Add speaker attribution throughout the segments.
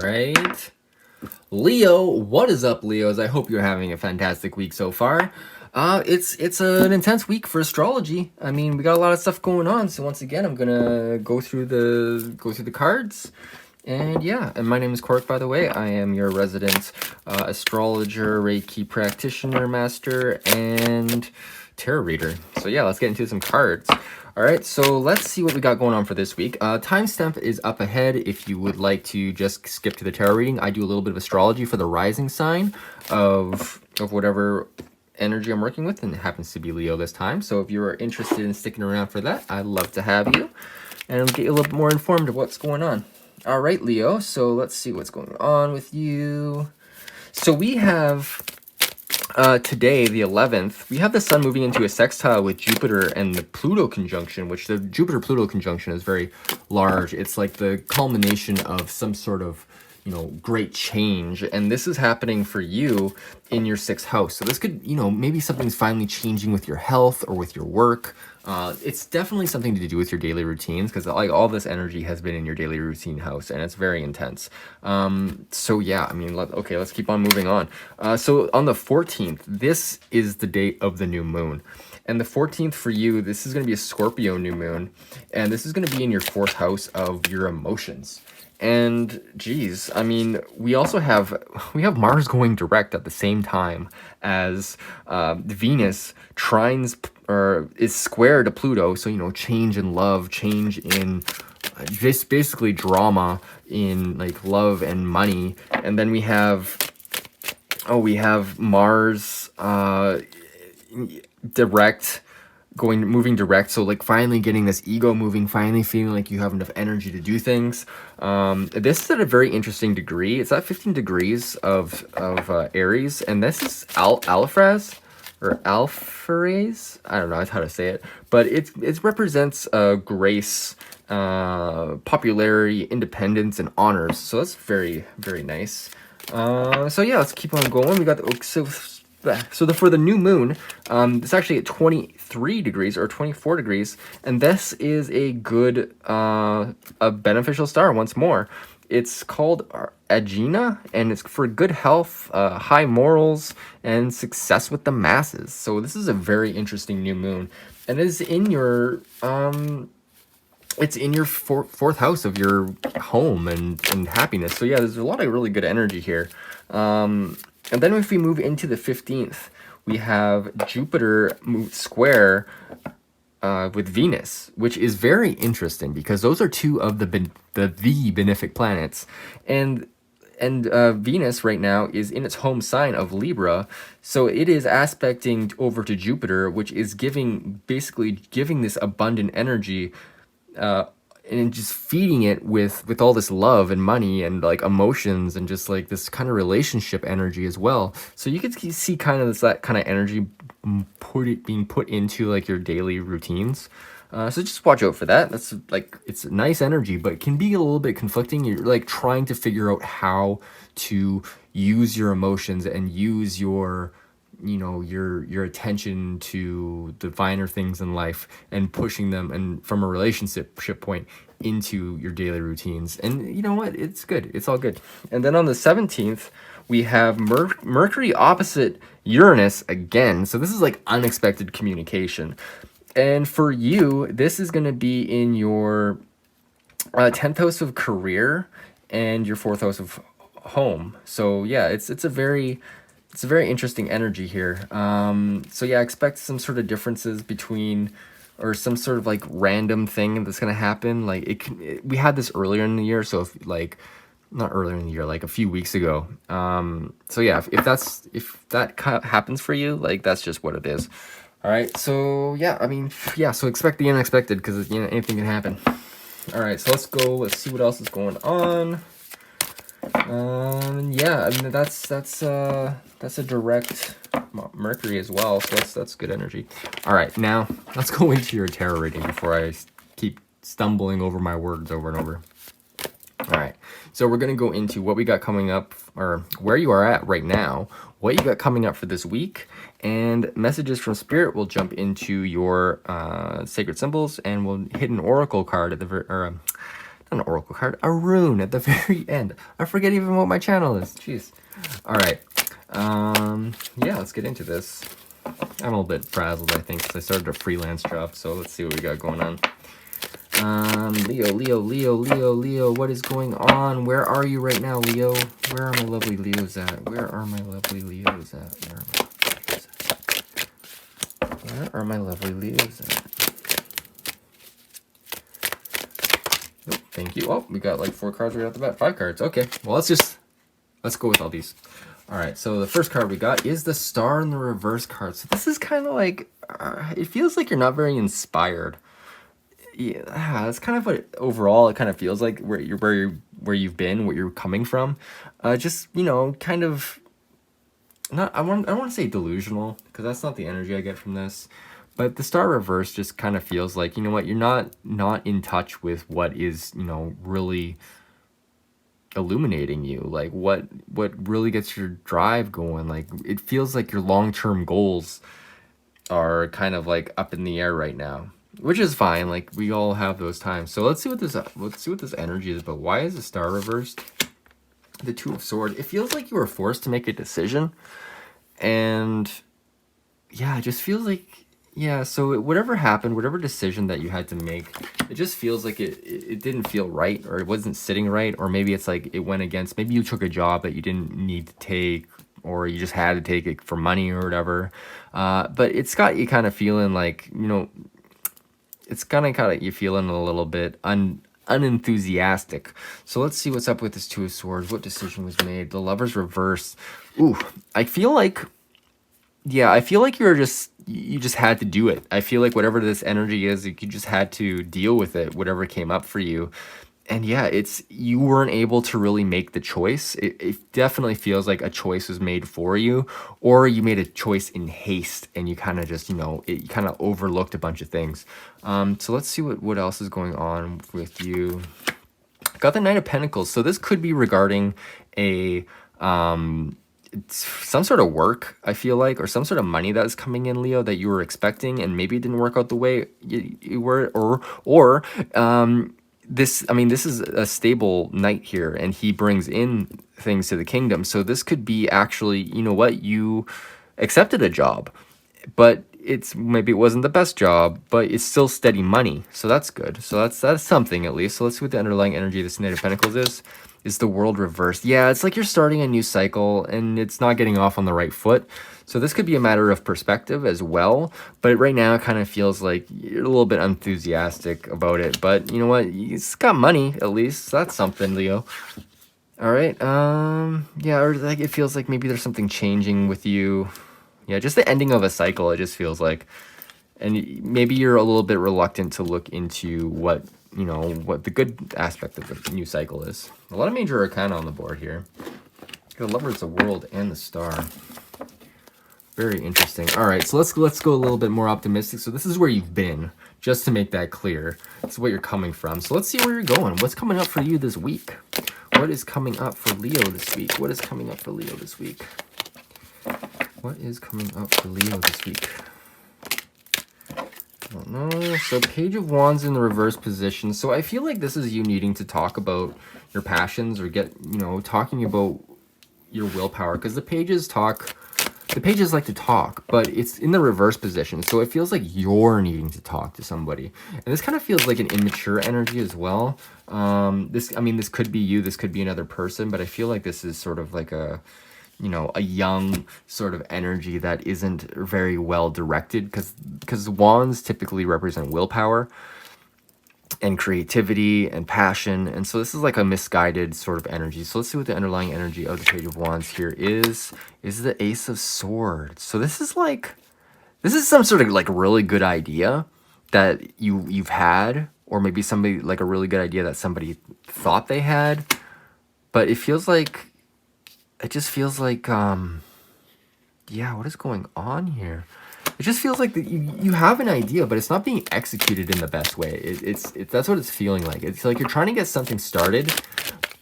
Speaker 1: right. Leo, what is up, Leos? I hope you're having a fantastic week so far. It's an intense week for astrology. I mean, we got a lot of stuff going on. So once again, I'm gonna go through the cards. And yeah, and my name is Cork, by the way. I am your resident astrologer, Reiki practitioner, master, and tarot reader. So yeah, let's get into some cards. All right, so let's see what we got going on for this week. Timestamp is up ahead if you would like to just skip to the tarot reading. I do a little bit of astrology for the rising sign of whatever energy I'm working with, and it happens to be Leo this time. So if you're interested in sticking around for that, I'd love to have you, and it'll get you a little bit more informed of what's going on. All right, Leo, so let's see what's going on with you. So we have today, the 11th, we have the sun moving into a sextile with Jupiter and the Pluto conjunction, which the Jupiter-Pluto conjunction is very large. It's like the culmination of some sort of, great change. And this is happening for you in your 6th house. So this could, maybe something's finally changing with your health or with your work. It's definitely something to do with your daily routines, because like all this energy has been in your daily routine house, and it's very intense. So yeah, I mean, let's keep on moving on. So on the 14th, this is the date of the new moon. And the 14th for you, this is going to be a Scorpio new moon, and this is going to be in your 4th house of your emotions. And geez, I mean, we have Mars going direct at the same time as Venus trines or is square to Pluto. So change in love, change in just basically drama in like love and money. And then we have Mars direct, moving direct, so like finally getting this ego moving, finally feeling like you have enough energy to do things. This is at a very interesting degree. It's at 15 degrees of Aries, and this is Alpharaz or Alpharaz. I don't know how to say it, but it represents grace, popularity, independence, and honors. So that's very, very nice. So yeah, let's keep on going. We got for the new moon, it's actually at 23 degrees or 24 degrees, and this is a good, a beneficial star once more. It's called Agena, and it's for good health, high morals, and success with the masses. So this is a very interesting new moon, and it is in your, it's in your fourth house of your home and happiness. So yeah, there's a lot of really good energy here. And then if we move into the 15th, we have Jupiter square with Venus, which is very interesting because those are two of the benefic planets. And Venus right now is in its home sign of Libra, so it is aspecting over to Jupiter, which is basically giving this abundant energy, and just feeding it with all this love and money and like emotions and just like this kind of relationship energy as well. So you could see kind of that kind of energy being put into like your daily routines. So just watch out for that. That's like, it's nice energy, but it can be a little bit conflicting. You're like trying to figure out how to use your emotions and use your your attention to the finer things in life and pushing them, and from a relationship point, into your daily routines. And you know what? It's good. It's all good. And then on the 17th, we have Mercury opposite Uranus again. So this is like unexpected communication. And for you, this is going to be in your 10th house of career and your 4th house of home. So yeah, it's a very interesting energy here. So yeah, expect some sort of differences between, or some sort of like random thing that's gonna happen. Like we had this earlier in the year, so if like not earlier in the year, like a few weeks ago. So yeah, if that kind of happens for you, like that's just what it is. All right. So yeah, I mean, yeah. So expect the unexpected, because anything can happen. All right. So let's go. Let's see what else is going on. Yeah, I mean that's a direct Mercury as well, so that's good energy. All right, now let's go into your tarot reading before I keep stumbling over my words over and over. All right, so we're gonna go into what we got coming up, or where you are at right now, what you got coming up for this week, and messages from Spirit. Will jump into your sacred symbols, and we'll hit an oracle card at the not an oracle card, a rune at the very end. I forget even what my channel is. Jeez. All right. Yeah, let's get into this. I'm a little bit frazzled, I think, because I started a freelance job. So let's see what we got going on. Leo, what is going on? Where are you right now, Leo? Where are my lovely Leos at? Where are my lovely Leos at? Where are my lovely Leos at? Oh, thank you. Oh, we got like 4 cards right off the bat. 5 cards. Okay. Well, let's go with all these. All right. So the first card we got is the Star in the Reverse card. So this is kind of like, it feels like you're not very inspired. Yeah, that's kind of what overall it kind of feels like where you've been, what you're coming from. Just, you know, kind of not, I don't want to say delusional, because that's not the energy I get from this. But the Star Reverse just kind of feels like, you know what, you're not in touch with what is, you know, really illuminating you. Like what really gets your drive going. Like it feels like your long-term goals are kind of like up in the air right now, which is fine. Like we all have those times. So let's see what this energy is about. Why is the Star reversed? The Two of Swords. It feels like you were forced to make a decision, and yeah, it just feels like, yeah, so whatever happened, whatever decision that you had to make, it just feels like it didn't feel right, or it wasn't sitting right, or maybe it's like it went against, maybe you took a job that you didn't need to take, or you just had to take it for money or whatever. But it's got you kind of feeling like, you know, it's kind of you feeling a little bit unenthusiastic. So let's see what's up with this Two of Swords. What decision was made? The Lover's reverse. Ooh, I feel like, yeah, I feel like you just had to do it. I feel like whatever this energy is, you just had to deal with it, whatever came up for you. And yeah, you weren't able to really make the choice. It definitely feels like a choice was made for you, or you made a choice in haste and you kind of just, you know, you kind of overlooked a bunch of things. So let's see what else is going on with you. Got the Knight of Pentacles. So this could be regarding a some sort of work, I feel like, or some sort of money that is coming in, Leo, that you were expecting, and maybe it didn't work out the way you were, or this, I mean, this is a stable knight here, and he brings in things to the kingdom. So this could be actually, you know what, you accepted a job, but maybe it wasn't the best job, but it's still steady money. So that's good. So that's something at least. So let's see what the underlying energy of this Knight of Pentacles is. Is the World reversed? Yeah, it's like you're starting a new cycle and it's not getting off on the right foot. So this could be a matter of perspective as well. But right now it kind of feels like you're a little bit enthusiastic about it. But you know what? It's got money at least. So that's something, Leo. All right. Yeah, or like it feels like maybe there's something changing with you. Yeah, just the ending of a cycle, it just feels like. And maybe you're a little bit reluctant to look into what, you know, what the good aspect of the new cycle is. A lot of major arcana on the board here. The Lovers, the World, and the Star. Very interesting. All right, so let's go a little bit more optimistic. So this is where you've been, just to make that clear. This is what you're coming from. So let's see where you're going. What's coming up for you this week? What is coming up for Leo this week? What is coming up for Leo this week? What is coming up for Leo this week? I don't know. So Page of Wands in the reverse position. So I feel like this is you needing to talk about your passions, or get, you know, talking about your willpower, because the pages like to talk, but it's in the reverse position. So it feels like you're needing to talk to somebody. And this kind of feels like an immature energy as well. This could be you, this could be another person, but I feel like this is sort of like a, you know, a young sort of energy that isn't very well directed, because wands typically represent willpower and creativity and passion, and so this is like a misguided sort of energy. So let's see what the underlying energy of the Page of Wands here is the Ace of Swords. So this is some sort of like really good idea that you've had, or maybe somebody, like a really good idea that somebody thought they had, but it just feels like, yeah, what is going on here? It just feels like you have an idea, but it's not being executed in the best way. That's what it's feeling like. It's like you're trying to get something started,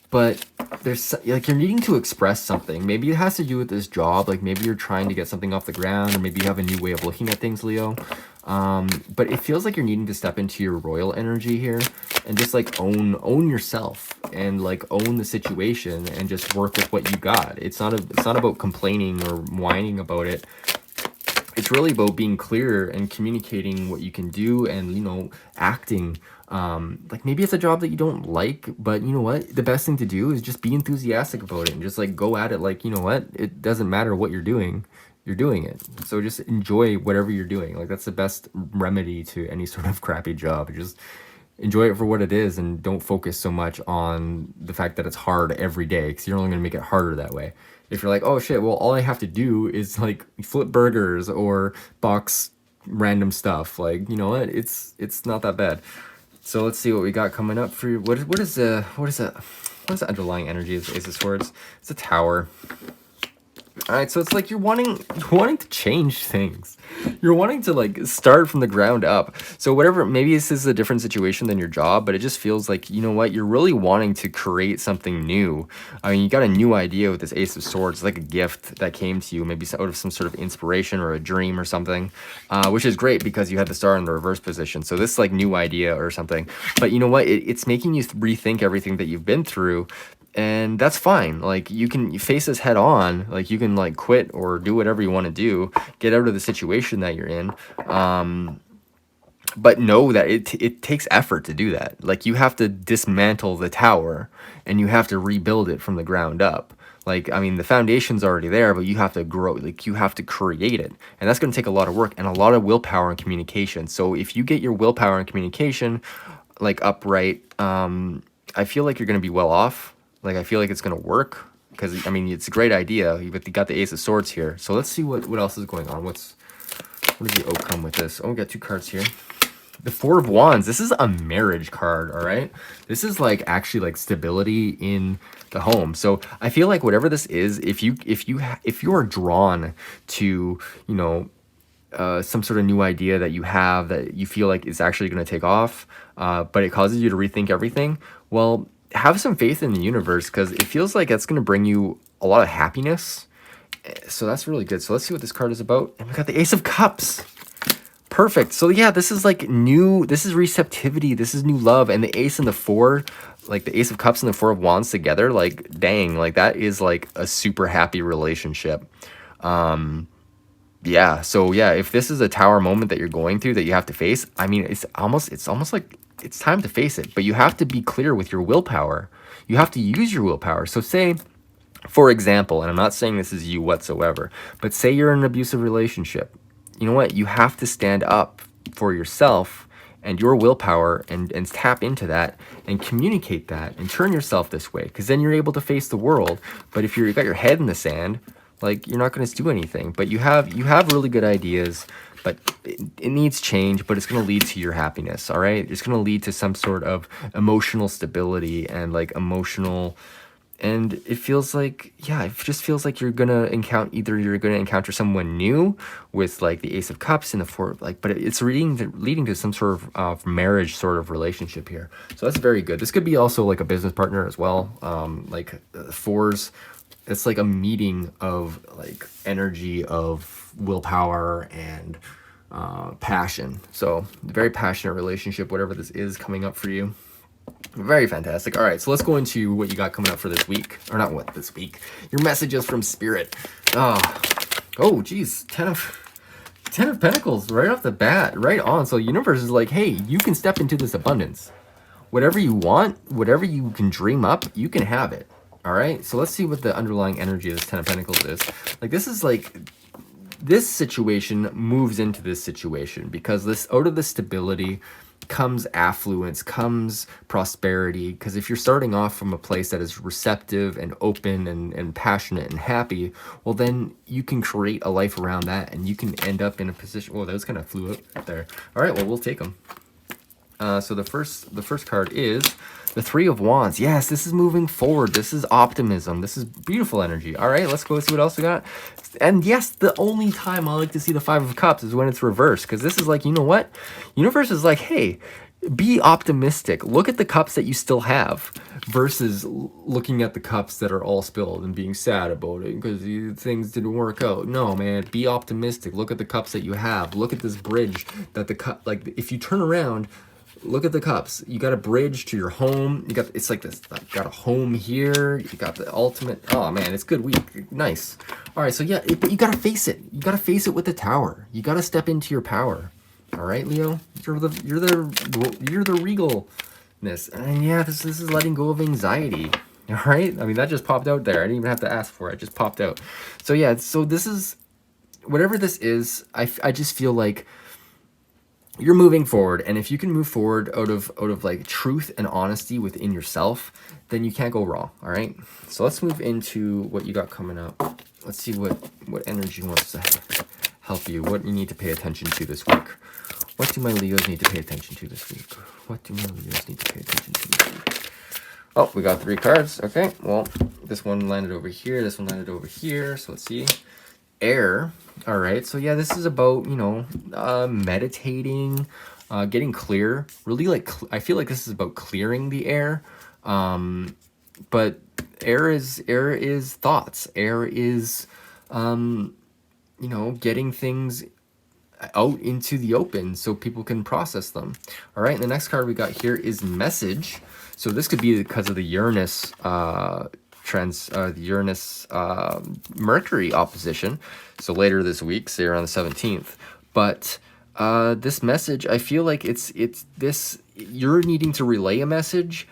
Speaker 1: but there's like you're needing to express something. Maybe it has to do with this job. Like maybe you're trying to get something off the ground, or maybe you have a new way of looking at things, Leo. But it feels like you're needing to step into your royal energy here and just like own yourself and like own the situation and just work with what you got. It's not about complaining or whining about it. It's really about being clear and communicating what you can do and, you know, acting. Like maybe it's a job that you don't like, but you know what? The best thing to do is just be enthusiastic about it and just like go at it like, you know what? It doesn't matter what you're doing it. So just enjoy whatever you're doing. Like that's the best remedy to any sort of crappy job. Just enjoy it for what it is and don't focus so much on the fact that it's hard every day, because you're only going to make it harder that way. If you're like, oh shit, well, all I have to do is like flip burgers or box random stuff, like, you know what, it's not that bad. So let's see what we got coming up for you. What is the underlying energy of Ace of Swords? It's a Tower. All right, so it's like you're wanting to change things. You're wanting to like start from the ground up. So whatever, maybe this is a different situation than your job, but it just feels like, you know what, you're really wanting to create something new. I mean, you got a new idea with this Ace of Swords, like a gift that came to you, maybe out of some sort of inspiration or a dream or something, which is great because you had the star in the reverse position. So this like new idea or something. But you know what, it's making you rethink everything that you've been through. And that's fine. Like you face this head on. Like you can like quit or do whatever you want to do, get out of the situation that you're in. But know that it takes effort to do that. Like you have to dismantle the tower and you have to rebuild it from the ground up. Like, I mean, the foundation's already there, but you have to grow, like you have to create it. And that's going to take a lot of work and a lot of willpower and communication. So if you get your willpower and communication like upright, I feel like you're going to be well off. Like, I feel like it's going to work because, I mean, it's a great idea. You got the Ace of Swords here. So let's see what else is going on. What does the outcome with this? Oh, we got two cards here. The Four of Wands. This is a marriage card, all right? This is like actually like stability in the home. So I feel like whatever this is, if you are drawn to, you know, some sort of new idea that you have that you feel like is actually going to take off, but it causes you to rethink everything, well, have some faith in the universe because it feels like it's going to bring you a lot of happiness. So that's really good. So let's see what this card is about. And we got the Ace of Cups. Perfect. So yeah, this is like new, this is receptivity, this is new love. And the Ace and the Four, like the Ace of Cups and the Four of Wands together, like dang, like that is like a super happy relationship. Yeah, so yeah, if this is a tower moment that you're going through that you have to face, I mean, it's almost like it's time to face it, but you have to be clear with your willpower. You have to use your willpower. So say, for example, and I'm not saying this is you whatsoever, but say you're in an abusive relationship. You know what? You have to stand up for yourself and your willpower and tap into that and communicate that and turn yourself this way, because then you're able to face the world. But if you got your head in the sand, like you're not going to do anything. But you have really good ideas, but it needs change, but it's going to lead to your happiness. All right, it's going to lead to some sort of emotional stability and like emotional. And it feels like, yeah, it just feels like you're gonna encounter someone new with like the Ace of Cups and the Four, like, but it's leading to some sort of marriage sort of relationship here. So that's very good. This could be also like a business partner as well. Like fours, it's like a meeting of like energy of willpower and passion. So very passionate relationship, whatever this is coming up for you. Very fantastic. All right, so let's go into what you got coming up for this week. Or not what, this week. Your messages from Spirit. Oh, geez. Ten of Pentacles right off the bat. Right on. So universe is like, hey, you can step into this abundance. Whatever you want, whatever you can dream up, you can have it. All right? So let's see what the underlying energy of this Ten of Pentacles is. Like, this is like, this situation moves into this situation because this, out of the stability comes affluence, comes prosperity. Because if you're starting off from a place that is receptive and open and passionate and happy, well, then you can create a life around that and you can end up in a position. Oh, those kind of flew up there. All right, well, we'll take them. So the first card is the Three of Wands. Yes, this is moving forward. This is optimism. This is beautiful energy. All right, let's go see what else we got. And yes, the only time I like to see the Five of Cups is when it's reversed, because this is like, you know what? Universe is like, hey, be optimistic. Look at the cups that you still have. versus looking at the cups that are all spilled and being sad about it because things didn't work out. No, man, be optimistic. Look at the cups that you have. Look at this bridge that the cup, like if you turn around, look at the cups. You got a bridge to your home. You got, it's like this, you got a home here. You got the ultimate, oh man, it's good week. Nice. All right, so yeah, but you got to face it. You got to face it with the Tower. You got to step into your power. All right, Leo, you're the regalness, and yeah, this is letting go of anxiety. All right, I mean that just popped out there. I didn't even have to ask for it. It just popped out. So yeah, so this is whatever this is. I just feel like you're moving forward, and if you can move forward out of like truth and honesty within yourself, then you can't go wrong. All right, so let's move into what you got coming up. Let's see what energy wants to help you, what you need to pay attention to this week. What do my Leos need to pay attention to this week? What do my Leos need to pay attention to this week? Oh, we got 3 cards. Okay, well, this one landed over here, this one landed over here, so let's see. Air. All right, so yeah, this is about, you know, meditating, getting clear. Really, like, I feel like this is about clearing the air. But air is thoughts. Air is, you know, getting things out into the open so people can process them. All right, and the next card we got here is message. So this could be because of the Uranus Mercury opposition. So later this week, say around the 17th. But this message, I feel like it's this, you're needing to relay a message.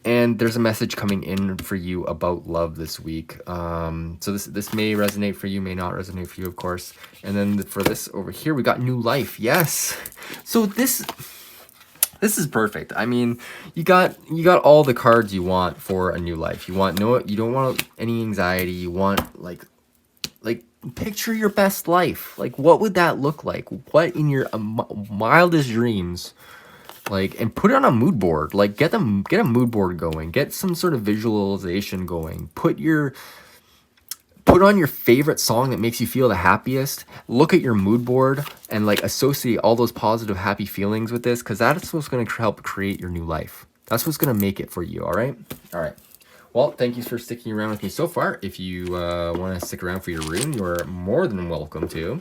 Speaker 1: And there's a message coming in for you about love this week. So this may resonate for you, may not resonate for you, of course. And then for this over here, we got new life. Yes. So this is perfect. I mean, you got all the cards you want for a new life. You don't want any anxiety. You want like picture your best life. Like, what would that look like? What in your wildest dreams? Like, and put it on a mood board. Like, get a mood board going. Get some sort of visualization going. Put on your favorite song that makes you feel the happiest. Look at your mood board and like associate all those positive, happy feelings with this, because that's what's going to help create your new life. That's what's going to make it for you. All right. All right. Well, thank you for sticking around with me so far. If you want to stick around for your rune, you're more than welcome to.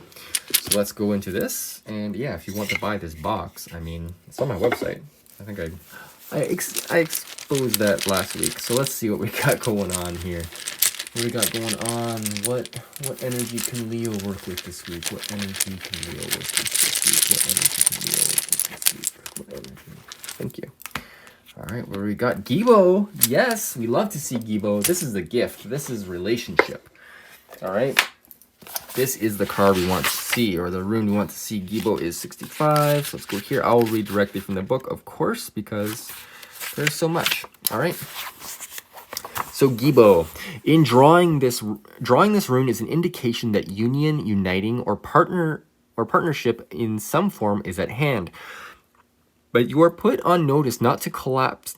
Speaker 1: So let's go into this. And yeah, if you want to buy this box, I mean, it's on my website. I think I exposed that last week. So let's see what we got going on here. What we got going on? What energy can Leo work with this week? What energy can Leo work with this week? What energy can Leo work with this week? What energy? Thank you. All right, what do we got? Gibo. Yes, we love to see Gibo. This is the gift. This is relationship. All right. This is the card we want to see, or the rune we want to see. Gibo is 65. So let's go here. I will read directly from the book, of course, because there's so much. All right. So Gibo, in drawing this rune is an indication that union, uniting, or partnership in some form is at hand. But you are put on notice not to collapse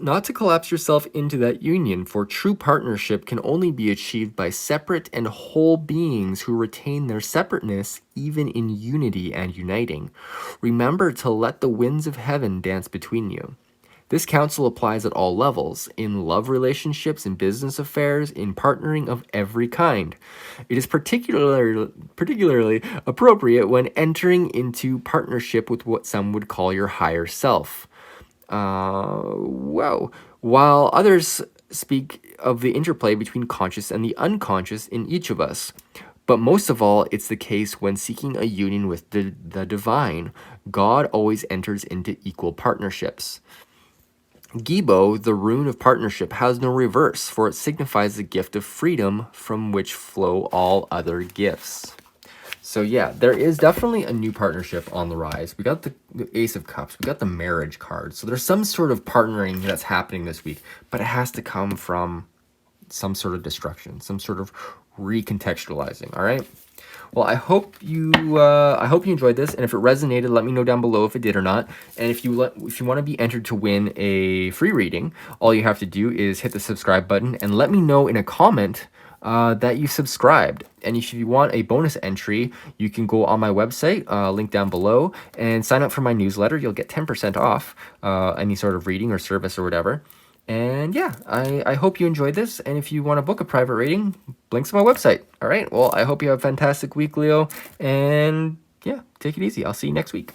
Speaker 1: yourself into that union, for true partnership can only be achieved by separate and whole beings who retain their separateness even in unity and uniting. Remember to let the winds of heaven dance between you. This counsel applies at all levels, in love relationships, in business affairs, in partnering of every kind. It is particularly appropriate when entering into partnership with what some would call your higher self. While others speak of the interplay between conscious and the unconscious in each of us. But most of all, it's the case when seeking a union with the divine. God always enters into equal partnerships. Gibo, the rune of partnership, has no reverse, for it signifies the gift of freedom from which flow all other gifts. So yeah, there is definitely a new partnership on the rise. We got the Ace of Cups. We got the marriage card. So there's some sort of partnering that's happening this week, but it has to come from some sort of destruction, some sort of recontextualizing, all right? Well, I hope you enjoyed this, and if it resonated, let me know down below if it did or not. And if you want to be entered to win a free reading, all you have to do is hit the subscribe button and let me know in a comment that you subscribed. And if you want a bonus entry, you can go on my website, link down below, and sign up for my newsletter. You'll get 10% off any sort of reading or service or whatever. And yeah, I hope you enjoyed this. And if you want to book a private reading, links to my website. All right. Well, I hope you have a fantastic week, Leo. And yeah, take it easy. I'll see you next week.